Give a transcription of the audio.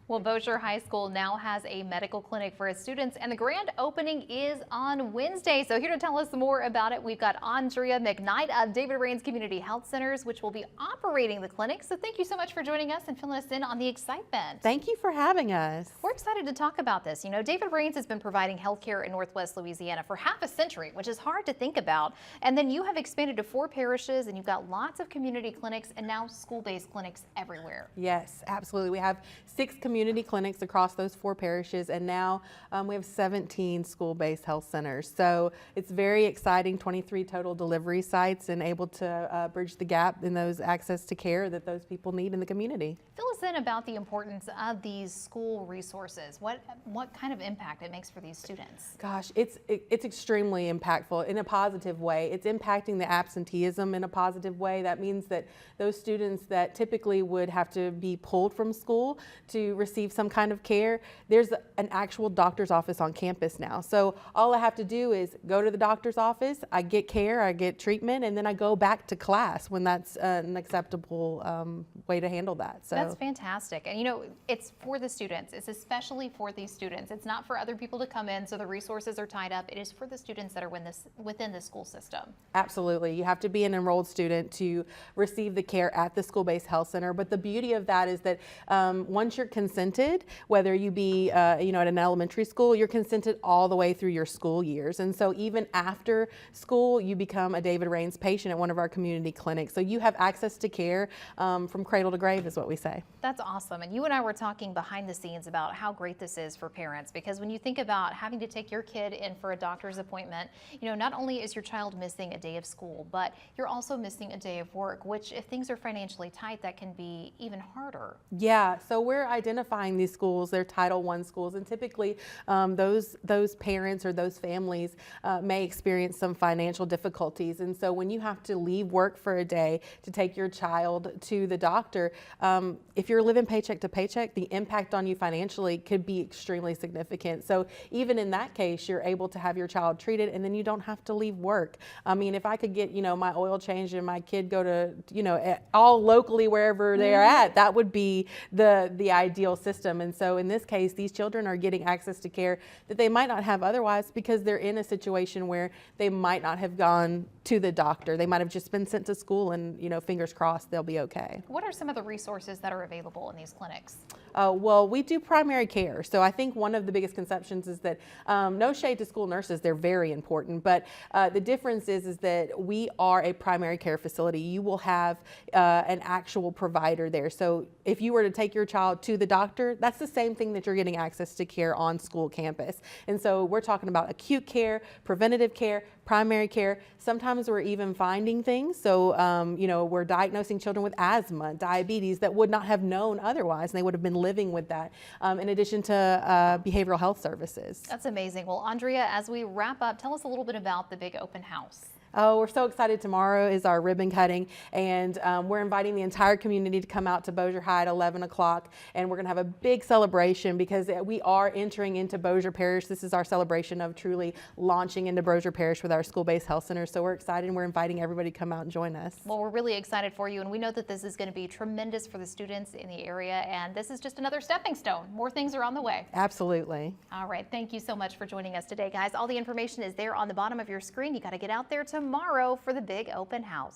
Well, Bossier High School now has a medical clinic for its students, and the grand opening is on Wednesday. So here to tell us more about it, we've got Andrea McKnight of David Raines Community Health Centers, which will be operating the clinic. So thank you so much for joining us and filling us in on the excitement. Thank you for having us. We're excited to talk about this. You know, David Raines has been providing health care in Northwest Louisiana for half a century, which is hard to think about. And then you have expanded to 4 parishes, and you've got lots of community clinics and now school-based clinics everywhere. Yes, absolutely. We have 6 community clinics across those 4 parishes, and now we have 17 school-based health centers. So it's very exciting, 23 total delivery sites, and able to bridge the gap in those access to care that those people need in the community. Fill us in about the importance of these school resources. What kind of impact it makes for these students? Gosh, it's extremely impactful in a positive way. It's impacting the absenteeism in a positive way. That means that those students that typically would have to be pulled from school to receive some kind of care, there's an actual doctor's office on campus now. So all I have to do is go to the doctor's office, I get care, I get treatment, and then I go back to class when that's an acceptable way to handle that. So that's fantastic. And you know, it's for the students. It's especially for these students. It's not for other people to come in, so the resources are tied up. It is for the students that are within the school system. Absolutely. You have to be an enrolled student to receive the care at the school-based health center. But the beauty of that is that once you're consented, whether you be at an elementary school, you're consented all the way through your school years. And so even after school, you become a David Raines patient at one of our community clinics. So you have access to care from cradle to grave, is what we say. That's awesome. And you and I were talking behind the scenes about how great this is for parents, because when you think about having to take your kid in for a doctor's appointment, you know, not only is your child missing a day of school, but you're also missing a day of work, which if things are financially tight, that can be even harder. Yeah, so we're identifying these schools, they're Title I schools, and typically those parents or those families may experience some financial difficulties. And so when you have to leave work for a day to take your child to the doctor, if you're living paycheck to paycheck, the impact on you financially could be extremely significant. So even in that case, you're able to have your child treated, and then you don't have to leave work. I mean, if I could get, my oil changed and my kid go to, all locally wherever they're at, that would be the ideal system. And so in this case, these children are getting access to care that they might not have otherwise, because they're in a situation where they might not have gone to the doctor. They might have just been sent to school, and fingers crossed they'll be okay. What are some of the resources that are available in these clinics? Well, we do primary care. So I think one of the biggest conceptions is that no shade to school nurses, they're very important, but the difference is that we are a primary care facility. You will have an actual provider there. So if you were to take your child to the doctor, that's the same thing that you're getting access to care on school campus. And so we're talking about acute care, preventative care, primary care. Sometimes we're even finding things. So, we're diagnosing children with asthma, diabetes that would not have known otherwise, and they would have been living with that, in addition to behavioral health services. That's amazing. Well, Andrea, as we wrap up, tell us a little bit about the big open house. Oh, we're so excited. Tomorrow is our ribbon cutting, and we're inviting the entire community to come out to Bossier High at 11 o'clock, and we're going to have a big celebration because we are entering into Bossier Parish. This is our celebration of truly launching into Bossier Parish with our school-based health center. So we're excited, and we're inviting everybody to come out and join us. Well, we're really excited for you, and we know that this is going to be tremendous for the students in the area, and this is just another stepping stone. More things are on the way. Absolutely. All right. Thank you so much for joining us today, guys. All the information is there on the bottom of your screen. You got to get out there tomorrow for the big open house.